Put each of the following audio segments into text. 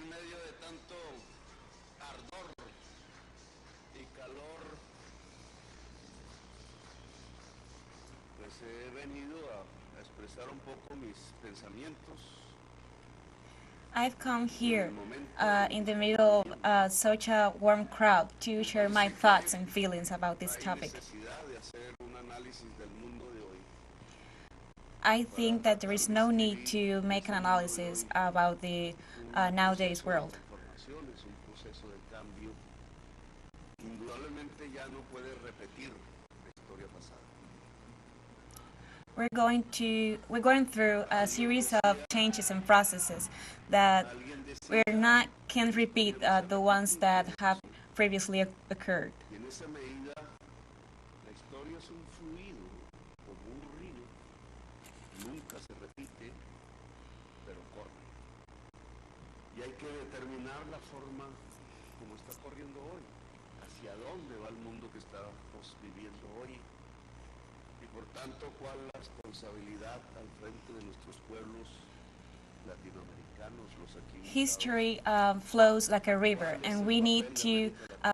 en medio de tanto ardor y calor, pues he venido a expresar un poco mis pensamientos. I've come here in the middle of such a warm crowd to share my thoughts and feelings about this topic. I think that there is no need to make an analysis about the nowadays world. We're going through a series of changes and processes that can't repeat the ones that have previously occurred. Y hay que determinar la forma como está corriendo hoy, hacia dónde va el mundo que estamos viviendo hoy, y por tanto cuál la responsabilidad al frente de nuestros pueblos latinoamericanos, los aquí. History flows like a river, and we need to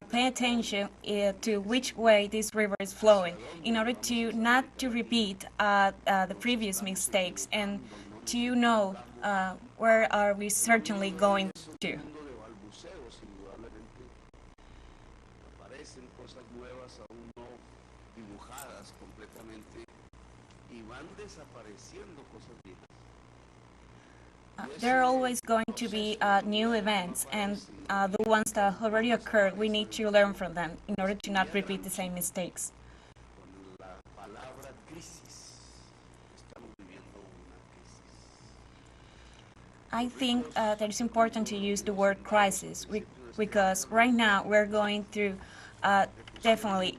pay attention to which way this river is flowing in order to not to repeat the previous mistakes and to know where are we certainly going to. There are always going to be new events, and the ones that already occurred, we need to learn from them in order to not repeat the same mistakes. I think that it's important to use the word crisis because right now we're going through, definitely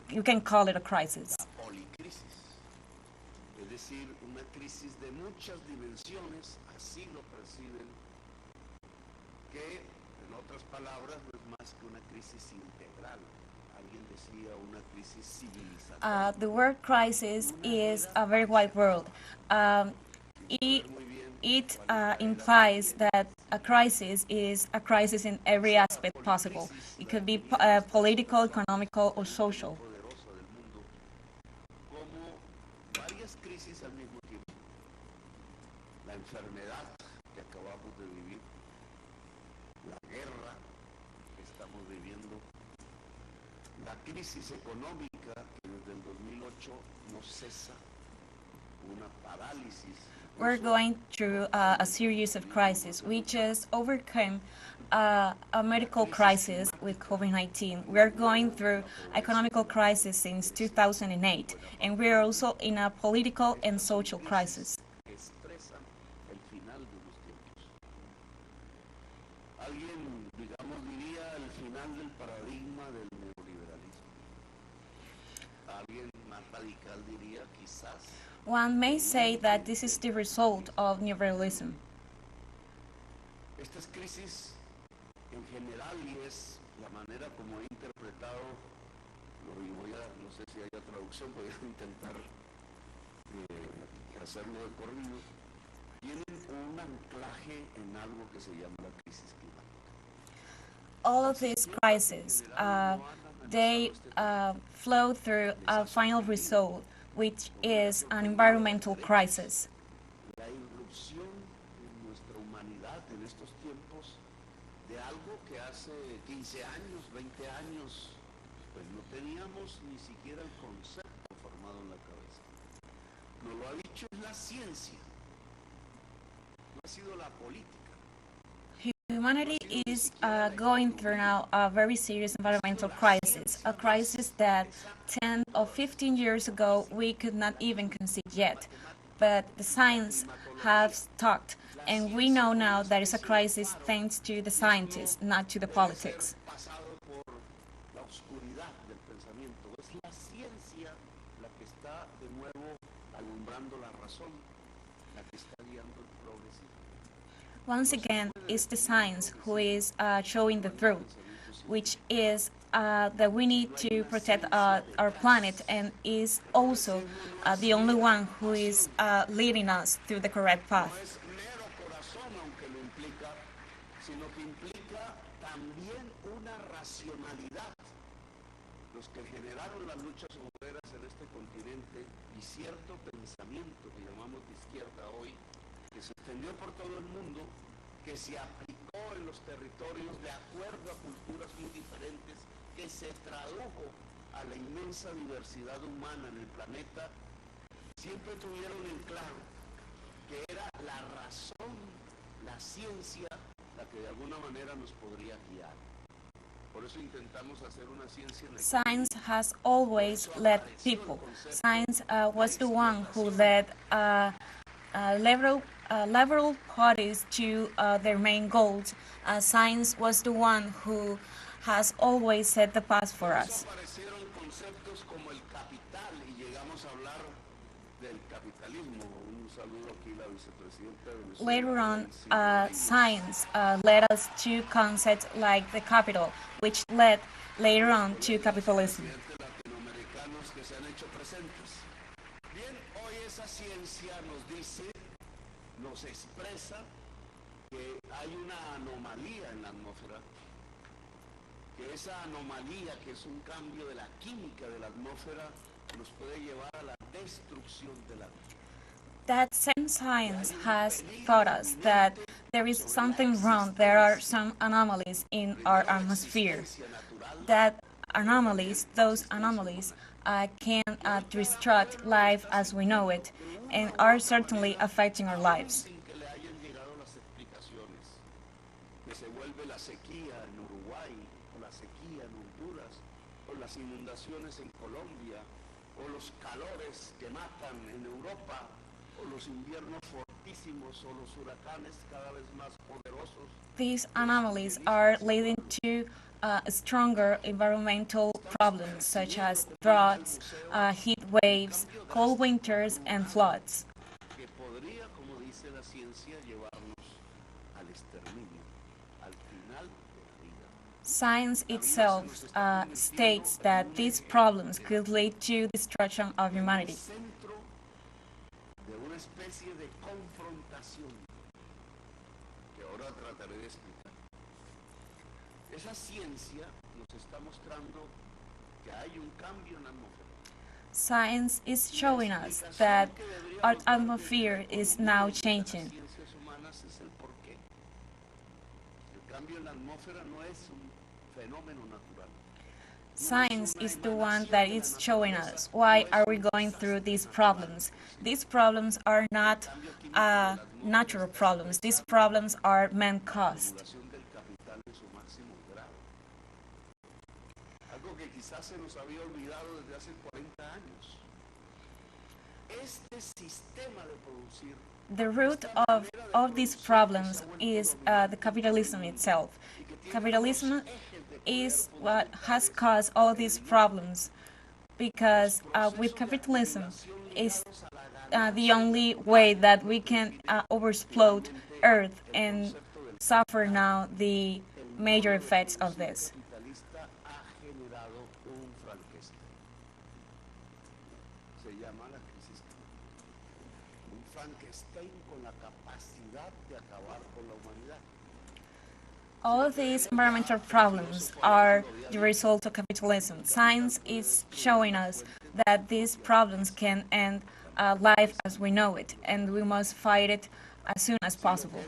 you can call it a crisis. The word crisis is a very wide word. It implies that a crisis is a crisis in every aspect possible. It could be political, economical, or social. Crisis económica que desde el 2008 no cesa, una parálisis. We're going through a series of crises. We just overcame a medical crisis with COVID-19. We're going through economical crisis since 2008, and we're also in a political and social crisis. One may say that this is the result of neoliberalism. Estas crisis en general y es la manera como he interpretado, no sé si haya traducción, voy a intentar hacerlo de corrido, tienen un anclaje en algo que se llama la crisis climática. All of these crises, they flow through a final result, which is an environmental crisis. La irrupción en nuestra humanidad en estos tiempos de algo que hace 15 años, 20 años, pues no teníamos ni siquiera el concepto formado en la cabeza. Nos lo ha dicho la ciencia, no ha sido la política. Humanity is going through now a very serious environmental crisis, a crisis that 10 or 15 years ago we could not even conceive yet. But the science has talked, and we know now that it's a crisis thanks to the scientists, not to the politics. Once again, it's the science who is showing the truth, which is that we need to protect our planet, and is also the only one who is leading us through the correct path. sino que implica también una racionalidad. Los que generaron las luchas obreras en este continente y cierto pensamiento que llamamos de izquierda hoy, que se extendió por todo el mundo, que se aplicó en los territorios de acuerdo a culturas muy diferentes, que se tradujo a la inmensa diversidad humana en el planeta, siempre tuvieron en claro que era la razón, la ciencia, la que de alguna manera nos podría guiar. Por eso intentamos hacer una ciencia en la Science has always led people. Science was the one who led liberal parties to their main goals. Science was the one who has always set the path for us. Aparecieron conceptos como el capital y llegamos a hablar del capitalismo. Un saludo aquí a la vicepresidenta de Venezuela. Later on, science led us to concepts like the capital, which led later on to capitalism. Latinoamericanos que se han hecho presentes. Bien, hoy esa ciencia nos dice, nos expresa que hay una anomalía en la atmósfera, que esa anomalía, que es un cambio de la química de la atmósfera, nos puede llevar a la destrucción de la vida. That same science has taught us that there is something wrong, there are some anomalies in our atmosphere. That those anomalies can destruct life as we know it and are certainly affecting our lives. Sin que le hayan llegado las explicaciones, que se vuelve la sequía en Uruguay, o la sequía en Honduras, o las inundaciones en Colombia, o los calores que matan en Europa, o los inviernos fortísimos, o los huracanes cada vez más poderosos. These anomalies are leading to stronger environmental problems such as droughts, heat waves, cold winters, and floods. Que podría, como dice la ciencia, llevarnos al exterminio, al final de la vida. Science itself states that these problems could lead to destruction of humanity. Centro de una especie de confrontación que ahora trataré de explicar. Esa ciencia nos está mostrando que hay un cambio en la atmósfera. Science is showing us that our atmosphere is now changing. Las ciencias humanas es el porqué. El cambio en la atmósfera no es un fenómeno natural. Science is the one that is showing us why are we going through these problems. These problems are not natural problems. These problems are man-caused. Acumulación del capital en su máximo grado. Algo que quizás se nos había olvidado desde hace 40 años. Este sistema de producir The root of these problems is the capitalism itself. Capitalism is what has caused all these problems because with capitalism is the only way that we can overexplode Earth and suffer now the major effects of this. capitalista ha generado un Frankenstein. Se llama la crisis climática. Un Frankenstein con la capacidad de acabar con la humanidad. All of these environmental problems are the result of capitalism. Science is showing us that these problems can end life as we know it, and we must fight it as soon as possible.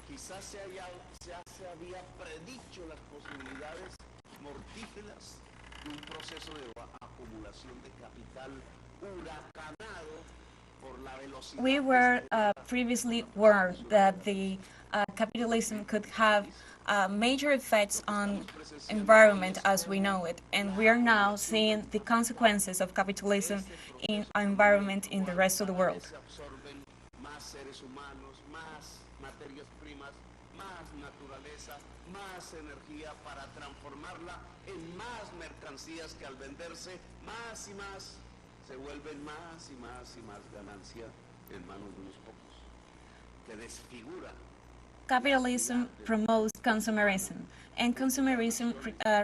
Quizás se había predicho las posibilidades mortíferas de un proceso de acumulación de capital huracanado por la velocidad. We were previously warned that the capitalism could have major effects on environment as we know it, and we are now seeing the consequences of capitalism in our environment in the rest of the world. Se absorben más seres humanos, más materias primas, más naturaleza, más energía para transformarla en más mercancías que al venderse más y más se vuelven más y más y más ganancia en manos de unos pocos, que desfigura. Capitalism promotes consumerism, and consumerism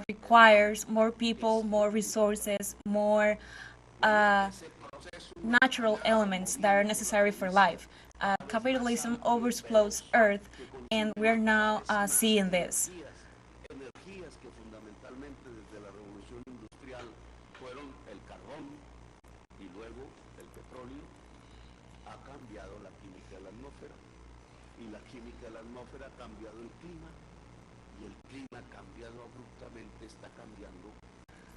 requires more people, more resources, more natural elements that are necessary for life. Capitalism overexplodes Earth and we're now seeing this. Energías que fundamentalmente desde la revolución industrial fueron el carbón y luego el petróleo, ha cambiado la química de la atmósfera, y la química de la atmósfera ha cambiado el clima, y el clima ha cambiado abruptamente, está cambiando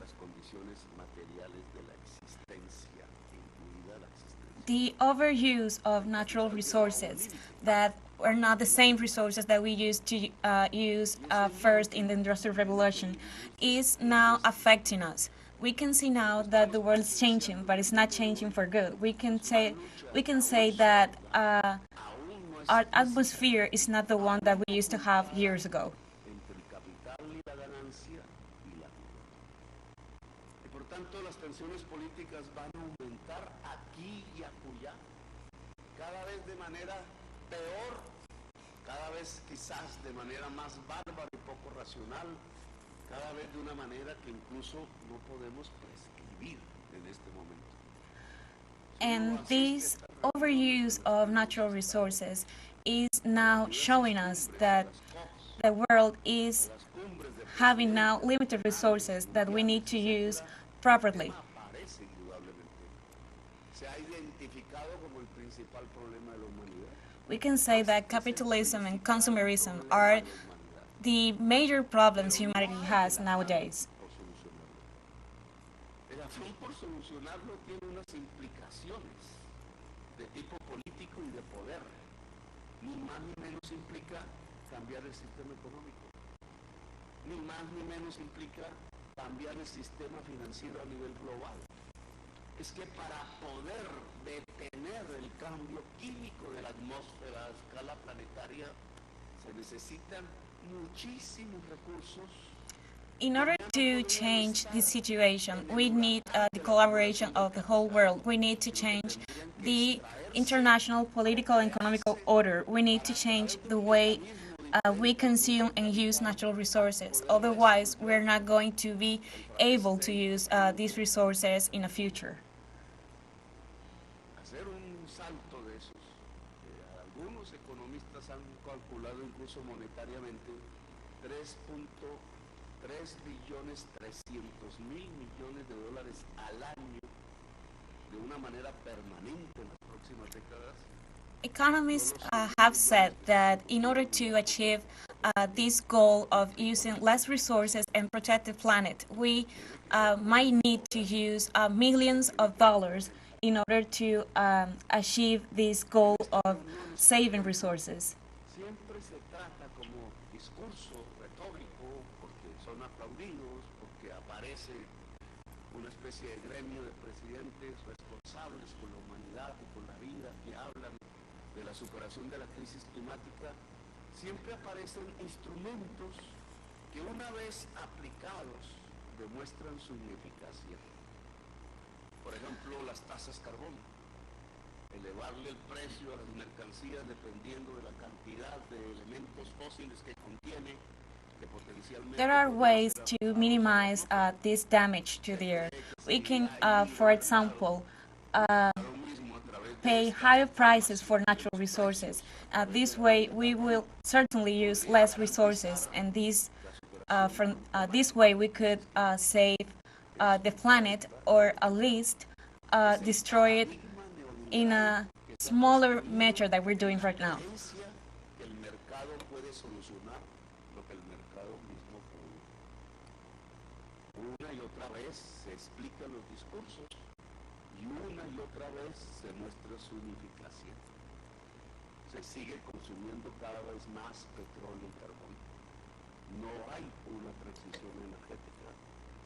las condiciones materiales de la existencia, incluida la existencia. The overuse of natural resources that were not the same resources that we used to use first in the Industrial Revolution is now affecting us. We can see now that the world is changing, but it's not changing for good. We can say that our atmosphere is not the one that we used to have years ago. Entre el capital y la ganancia y la vida. Y por tanto las tensiones políticas van a aumentar aquí y acullá, cada vez de manera peor, cada vez quizás de manera más bárbara y poco racional, cada vez de una manera que incluso no podemos prescribir en este momento. And this overuse of natural resources is now showing us that the world is having now limited resources that we need to use properly. Aparece indudablemente. Se ha identificado como el principal problema de la humanidad. We can say that capitalism and consumerism are the major problems humanity has nowadays. Por solucionarlo. El afán por solucionarlo tiene unas implicaciones de tipo político y de poder. Ni más ni menos implica cambiar el sistema económico. Ni más ni menos implica cambiar el sistema financiero a nivel global. Es que para poder detener el cambio químico de la atmósfera a escala planetaria se necesitan muchísimos recursos. In order to change this situation, we need the collaboration of the whole world. We need to change the international political and economical order. We need to change the way we consume and use natural resources. Otherwise, we're not going to be able to use these resources in the future. Hacer un salto de esos, algunos economistas han calculado incluso monetariamente 3.300.000.000.000 de dólares al año de una manera permanente en las próximas décadas. Economists have said that in order to achieve this goal of using less resources and protect the planet, we might need to use millions of dollars in order to achieve this goal of saving resources. Siempre se trata como discurso retórico porque son aplaudidos, porque aparece una especie de gremio de presidentes responsables con la humanidad y con la vida que hablan de la superación de la crisis climática. Siempre aparecen instrumentos que una vez aplicados demuestran su ineficacia. Por ejemplo, las tasas carbón, elevarle el precio a las mercancías dependiendo de la cantidad de elementos fósiles que contiene, que potencialmente... There are ways to minimize this damage to the earth. We can, for example, pay higher prices for natural resources. This way, we will certainly use less resources, and this way we could save the planet, or at least destroy it in a smaller measure that we're doing right now. El mercado puede solucionar lo que el mercado mismo puede. Una y otra vez se explican los discursos y una y otra vez se muestra su ineficacia. Se sigue consumiendo cada vez más petróleo y carbón. No hay una transición energética.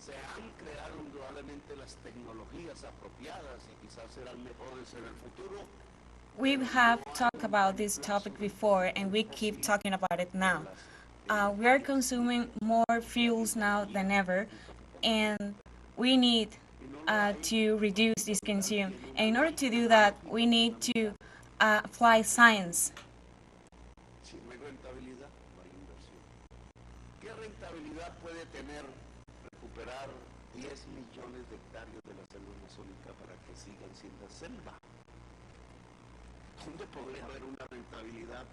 Se han creado indudablemente las tecnologías apropiadas y quizás serán mejores en el futuro. We have talked about this topic before, and we keep talking about it now. We are consuming more fuels now than ever, and we need to reduce this consume. And in order to do that, we need to apply science. Si no hay rentabilidad, no hay inversión. ¿Qué rentabilidad puede tener recuperar 10 millones de hectáreas de la selva amazónica para que sigan siendo selva? ¿Dónde podría haber una rentabilidad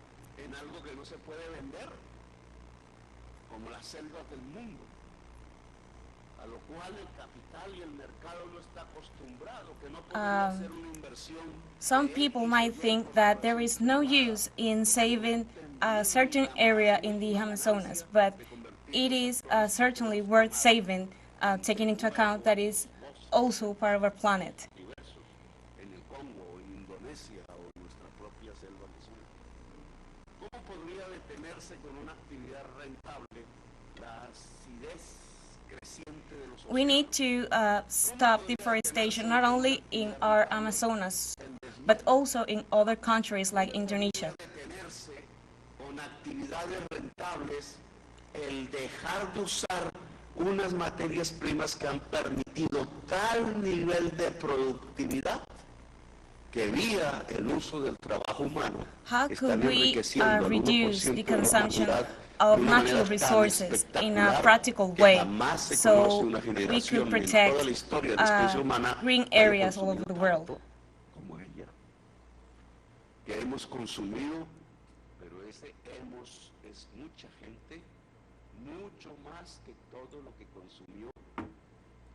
en algo que no se puede vender, como las selvas del mundo, a lo cual el capital y el mercado no está acostumbrado, que no podría ser una inversión. Some people might think that there is no use in saving a certain area in the Amazonas, but it is certainly worth saving, taking into account that is also part of our planet. En el Congo, en Indonesia o en nuestra propia selva amazónica. ¿Cómo podría detenerse con una actividad rentable la acidez creciente de los océanos? We need to stop deforestation not only in our Amazonas, but also in other countries like Indonesia. Detenerse con actividades rentables el dejar de usar unas materias primas que han permitido tal nivel de productividad que vía el uso del trabajo humano How están could we enriqueciendo al reduce 1% the de la consumption humanidad of de una natural manera tan resources in a espectacular practical que way, jamás se so conoce una we could generación en protect toda la historia de la especie humana green que haya areas all over consumido the world? tanto como ella, que hemos consumido, pero ese hemos es mucha gente, mucho más que todo lo que consumió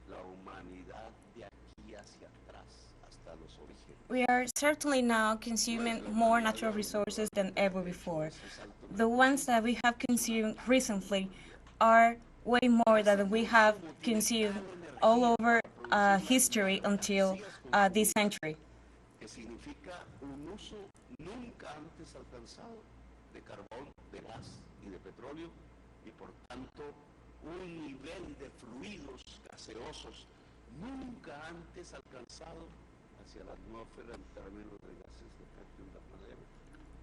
la humanidad de aquí hacia atrás, hasta los orígenes. We are certainly now consuming more natural resources than ever before. The ones that we have consumed recently are way more than we have consumed all over history until this century. Que significa un uso nunca antes alcanzado de carbón, de gas y de petróleo, y por tanto un nivel de fluidos gaseosos nunca antes alcanzado hacia la atmósfera en términos de gases de efecto invernadero.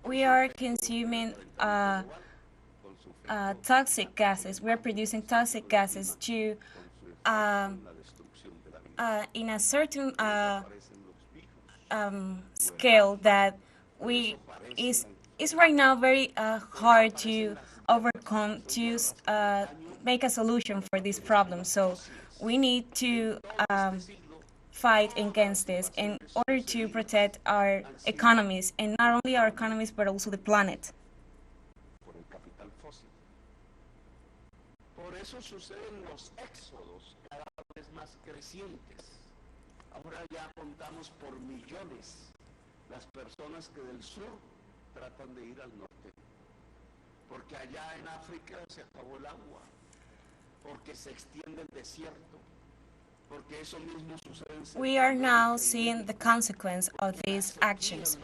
We are consuming toxic gases. We are producing toxic gases to in a certain scale that is right now very hard to overcome to make a solution for this problem. So we need to fight against this in order to protect our economies, and not only our economies but also the planet. Por el capital fósil. Por eso suceden los éxodos cada vez más crecientes. Ahora ya contamos por millones las personas que del sur tratan de ir al norte, porque allá en África se acabó el agua, porque se extiende el desierto, porque eso mismo sucede en We are now seeing the consequence of these actions.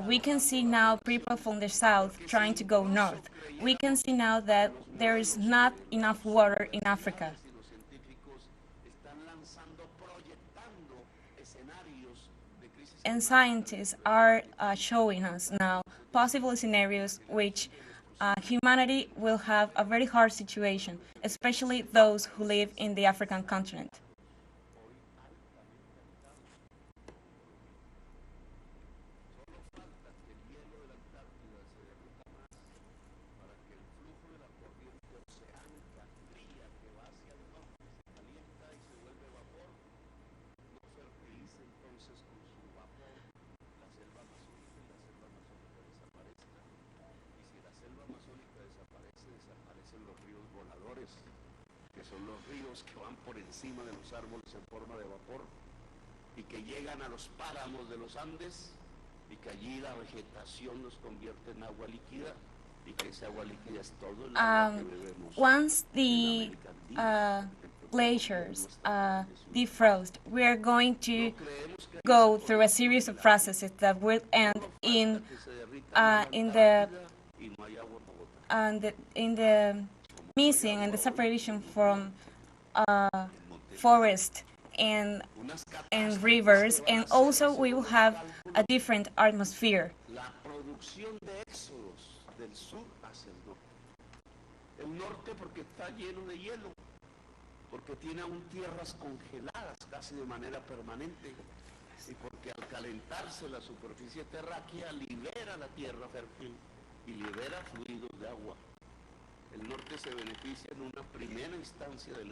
We can see now people from the south trying to go north. We can see now that there is not enough water in Africa. And scientists are showing us now possible scenarios which humanity will have a very hard situation, especially those who live in the African continent. Que son los ríos que van por encima de los árboles en forma de vapor y que llegan a los páramos de los Andes y que allí la vegetación los convierte en agua líquida y que ese agua líquida es todo el agua que bebemos. Once the glaciers defrost, we are going to go through a series of processes that will end in the missing and the separation from forest and rivers, and also we will have a different atmosphere. La producción de éxodos del sur hacia el norte. El norte porque está lleno de hielo, porque tiene aún tierras congeladas casi de manera permanente, y porque al calentarse la superficie terráquea libera la tierra fértil y libera fluidos de agua.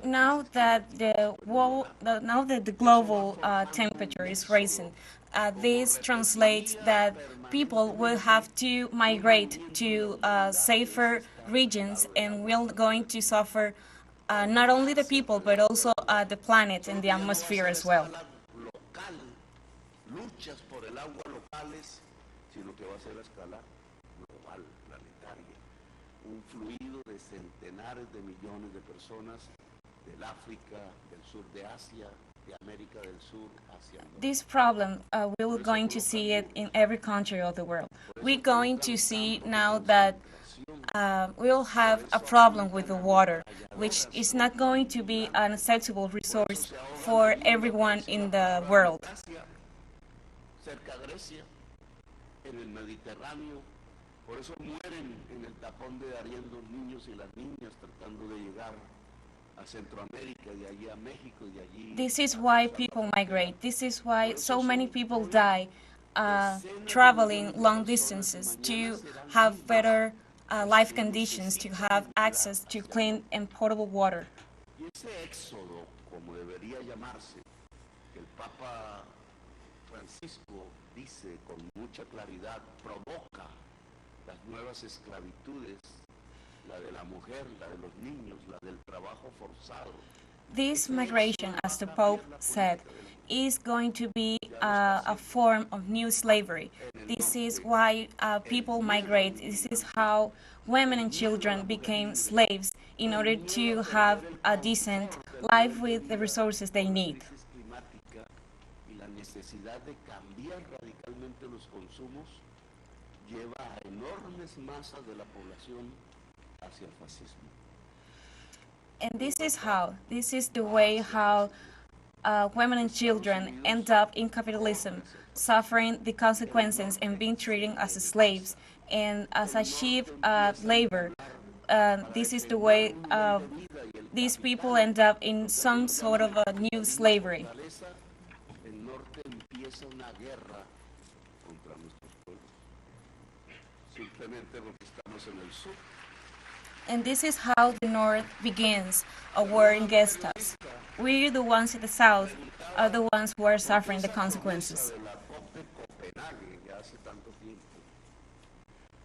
Now that the global temperature is rising, this translates that people will have to migrate to safer regions, and we're going to suffer not only the people but also the planet and the atmosphere as well. Luchas por el agua locales, sino que va a ser a escala global, planetaria. Un fluido de centenares de millones de personas del África, del sur de Asia, de América del Sur hacia el norte. This problem, we're going to see it in every country of the world. We're going to see now that we'll have a problem with the water, which is not going to be an acceptable resource for everyone in the world. Cerca de Grecia, en el Mediterráneo, por eso mueren en el tapón de Darién los niños y las niñas tratando de llegar a Centroamérica, de allí a México, de allí. This is why people migrate. This is why so many people die traveling long distances to have better life conditions, to have access to clean and potable water. Y ese éxodo, como debería llamarse, que el Papa Francisco dice con mucha claridad, provoca las nuevas esclavitudes, la de la mujer, la de los niños, la del trabajo forzado. This migration, as the Pope said, is going to be a form of new slavery. This is why people migrate. This is how women and children became slaves in order to have a decent life with the resources they need. Necesidad de cambiar radicalmente los consumos lleva a enormes masas de la población hacia el fascismo. And this is the way how women and children end up in capitalism, suffering the consequences and being treated as slaves and as a cheap labor. This is the way these people end up in some sort of a new slavery. Empieza una guerra contra nuestros pueblos, simplemente porque estamos en el sur. And this is how the North begins a war against us. We're the ones in the South are the ones who are suffering the consequences.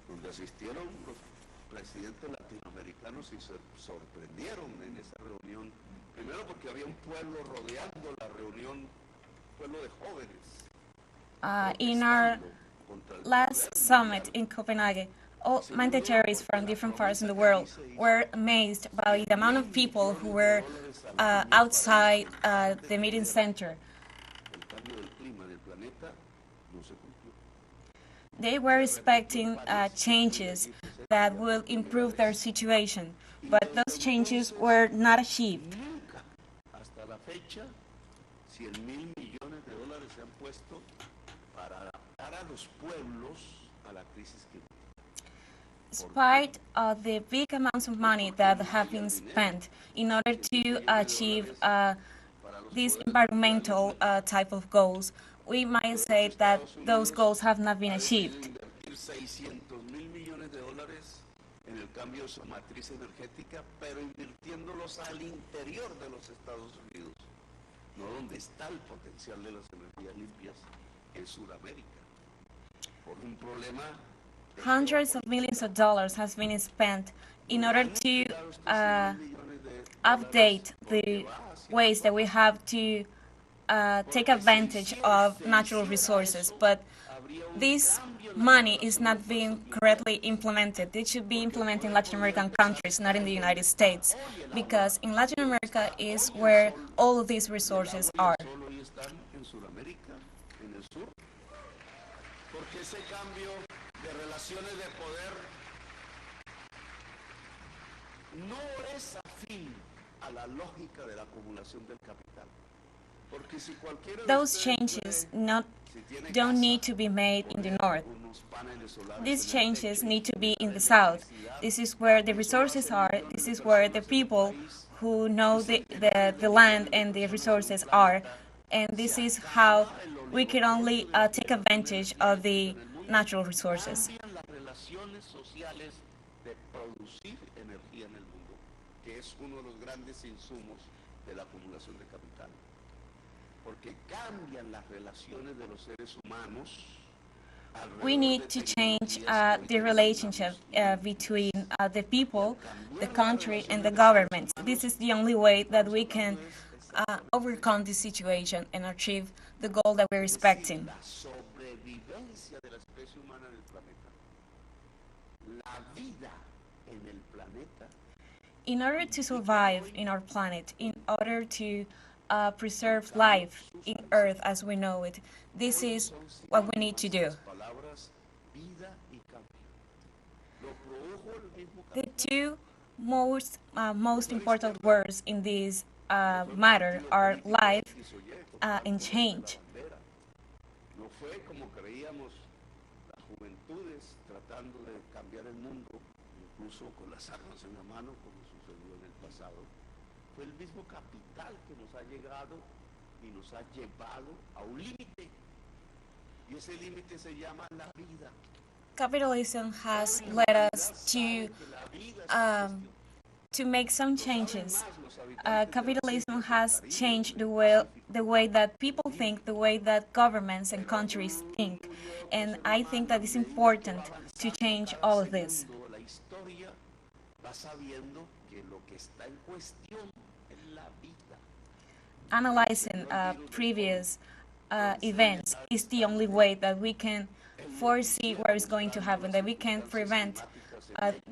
Donde asistieron los presidentes latinoamericanos y se sorprendieron en esa reunión, primero porque había un pueblo rodeando la reunión. In our last summit in Copenhagen, all mandatories from different parts of the world were amazed by the amount of people who were outside the meeting center. They were expecting changes that will improve their situation, but those changes were not achieved. 100,000 millones de dólares se han puesto para adaptar a los pueblos a la crisis climática. Despite the big amounts of money that have been spent in order to achieve these environmental type of goals, we might say that those goals have not been achieved. 600,000 millones de dólares en el cambio de su matriz energética, pero invirtiéndolos al interior de los Estados Unidos. No donde está el potencial de las energías limpias en Sudamérica. Por un problema. Hundreds of millions of dollars has been spent in order to update the ways that we have to take advantage of natural resources, but this money is not being correctly implemented. It should be implemented in Latin American countries, not in the United States, because in Latin America is where all of these resources are. Those changes don't need to be made in the north. These changes need to be in the south. This is where the resources are. This is where the people who know the land and the resources are. And this is how we can only take advantage of the natural resources. de producir energía en el mundo, que es uno de los grandes insumos de la acumulación de capital. Porque cambian las relaciones de los seres humanos. We need to change the relationship between the people, the country, and the government. This is the only way that we can overcome this situation and achieve the goal that we're expecting. La sobrevivencia de la especie humana en el planeta. La vida en el planeta. In order to survive in our planet, in order to preserve life in Earth as we know it, this is what we need to do. The two most important words in this matter are life and change. No fue como creíamos las juventudes tratando de cambiar el mundo, incluso con las armas en la mano, como sucedió en el pasado. Fue el mismo capital que nos ha llegado y nos ha llevado a un límite. Y ese límite se llama la vida. Capitalism has led us to make some changes. Capitalism has changed the way that people think, the way that governments and countries think. And I think that it's important to change all of this. La historia va sabiendo que lo que está en cuestión es la vida. Analyzing previous events is the only way that we can foresee what is going to happen, that we can prevent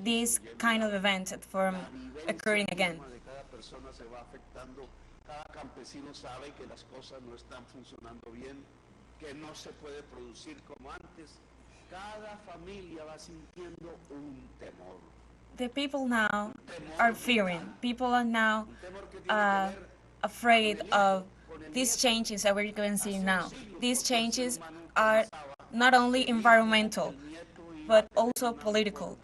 this kind of event from occurring again. Cada persona se va afectando, cada campesino sabe que las cosas no están funcionando bien, que no se puede producir como antes. Cada familia va sintiendo un temor. The people now are fearing. People are now afraid of these changes that we're going to see now. These changes are not only environmental, but also political.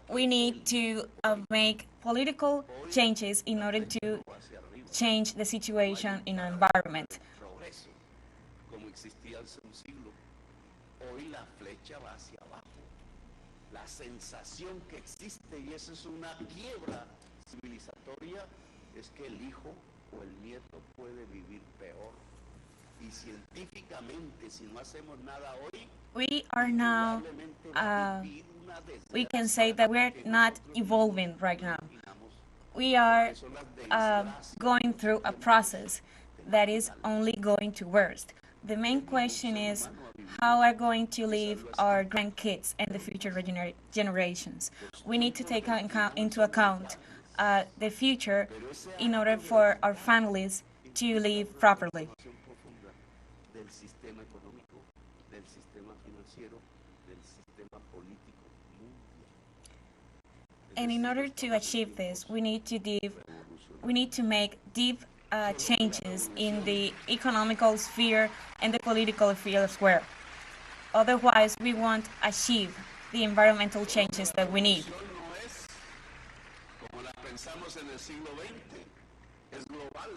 We need to make political changes in order to change the situation in our environment. Como existía hace un siglo, hoy la flecha va hacia abajo. La sensación que existe, y esa es una quiebra civilizatoria, es que el hijo o el nieto puede vivir peor. Y científicamente, si no hacemos nada hoy, we are now, we can say that we're not evolving right now. We are going through a process that is only going to worst. The main question is how are going to live our grandkids and the future generations. We need to take into account the future in order for our families to live properly. del sistema económico, del sistema financiero, del sistema político mundial. And in order to achieve this, we need to make deep changes in the economical sphere and the political sphere as well. Otherwise, we won't achieve the environmental changes that we need. No es como la pensamos en el siglo XX, es global.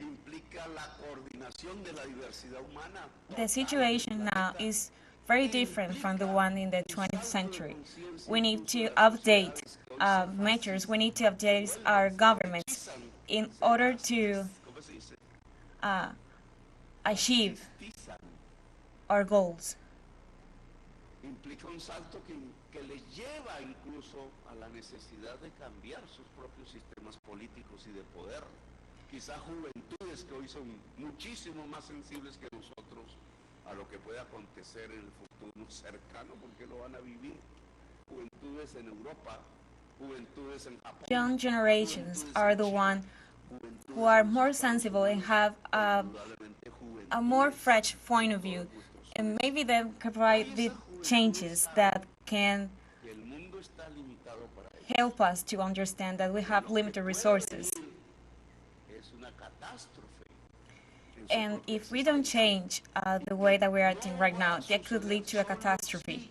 Implica la coordinación de la diversidad humana. The situation now is very different from the one in the 20th century. We need to update measures, we need to update our governments in order to achieve our goals. Implica un salto que les lleva incluso a la necesidad de cambiar sus propios sistemas políticos y de poder. Quizás juventudes que hoy son muchísimo más sensibles que nosotros a lo que puede acontecer en el futuro cercano, porque lo van a vivir. Juventudes en Europa, juventudes en Japón. Young generations are the ones who are more sensible and have a more fresh point of view, and maybe they can provide the changes that can help us to understand that we have limited resources. And if we don't change the way that we're acting right now, that could lead to a catastrophe.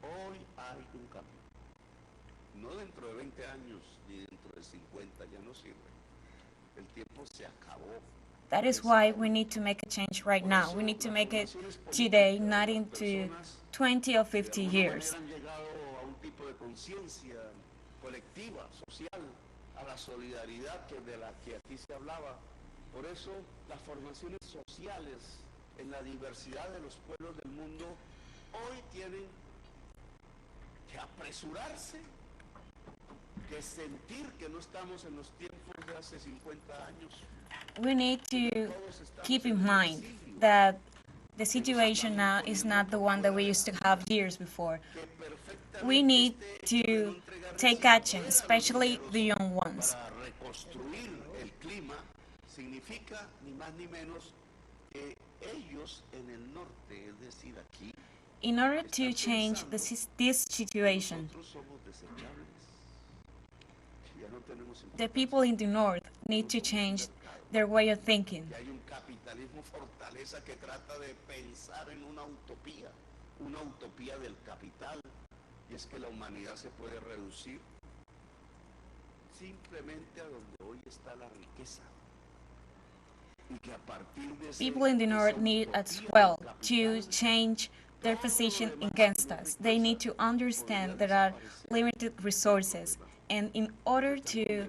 Hoy hay un cambio. No dentro de 20 años ni dentro de 50, ya no sirve. El tiempo se acabó. That is why we need to make a change right now. We need to make it today, not into 20 or 50 years. Han llegado a un tipo tipo de conciencia colectiva, social, a la solidaridad de la que aquí se hablaba. Por eso las formaciones sociales en la diversidad de los pueblos del mundo hoy tienen que apresurarse, que sentir que no estamos en los tiempos de hace 50 años. We need to keep in mind that the situation now is not the one that we used to have years before. We need to take action, especially the young ones. Para reconstruir el clima significa ni más ni menos que ellos en el norte, es decir, aquí, In order to change this situation, nosotros somos desechables. Ya no tenemos the people in the north need to change their way of thinking. que hay un capitalismo fortaleza que trata de pensar en una utopía del capital, y es que la humanidad se puede reducir simplemente a donde hoy está la riqueza. Y que a partir de People in the north need as well to change their position against us. They need to understand there are limited resources, and in order to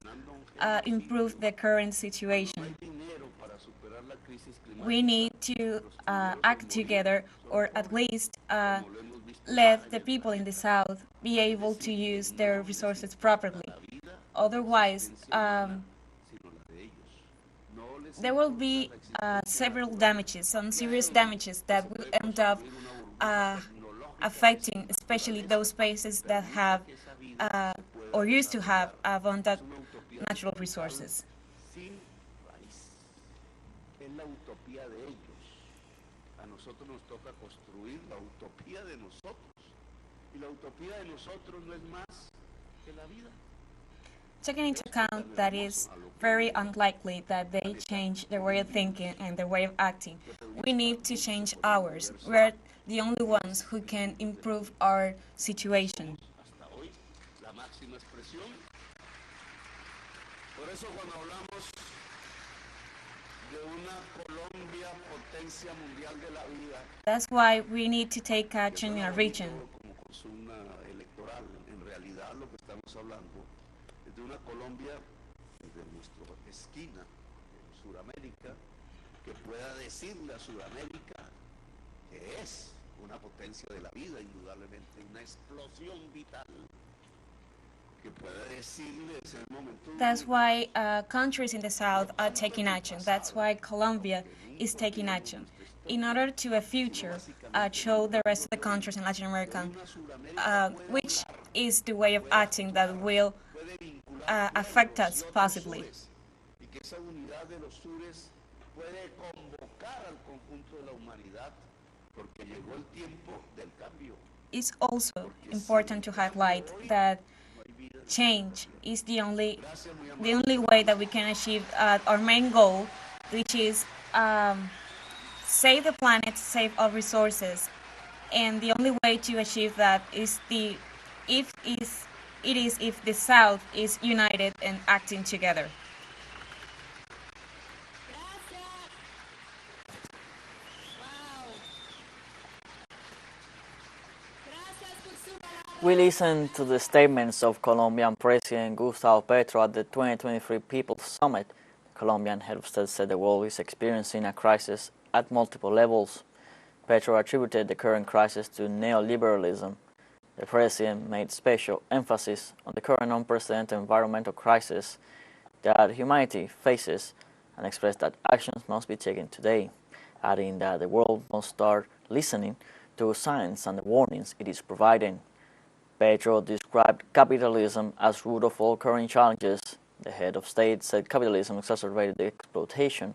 improve the current situation, we need to act together, or at least let the people in the south be able to use their resources properly. Otherwise, there will be several damages, some serious damages that will end up affecting especially those places that have or used to have abundant natural resources. Sin raíz. Es la utopía de ellos. A nosotros nos toca construir la utopía de nosotros. Y la utopía de nosotros no es más que la vida. Taking into account that it's very unlikely that they change their way of thinking and their way of acting, we need to change ours. We're the only ones who can improve our situation. Hasta hoy, la máxima expresión. Por eso cuando hablamos de una Colombia potencia mundial de la vida, That's why we need to take action in our region. como consulta electoral, en realidad lo que estamos hablando es de una Colombia desde nuestra esquina en Sudamérica que pueda decirle a Sudamérica que es una potencia de la vida, indudablemente una explosión vital, que pueda decirle ese momento. That's why countries in the south are taking action. That's why Colombia is taking action. In order to a future show the rest of the countries in Latin America which is the way of acting that will affect us positively. Y que esa unidad de los sures puede convocar al conjunto de la humanidad, porque llegó el tiempo del cambio. It's also important to highlight that change is the only way that we can achieve our main goal, which is save the planet, save our resources, and the only way to achieve that is if the South is united and acting together. We listened to the statements of Colombian President Gustavo Petro at the 2023 People's Summit. The Colombian head of state said the world is experiencing a crisis at multiple levels. Petro attributed the current crisis to neoliberalism. The president made special emphasis on the current unprecedented environmental crisis that humanity faces and expressed that actions must be taken today, adding that the world must start listening to science and the warnings it is providing. Petro described capitalism as root of all current challenges. The head of state said capitalism exacerbated the exploitation,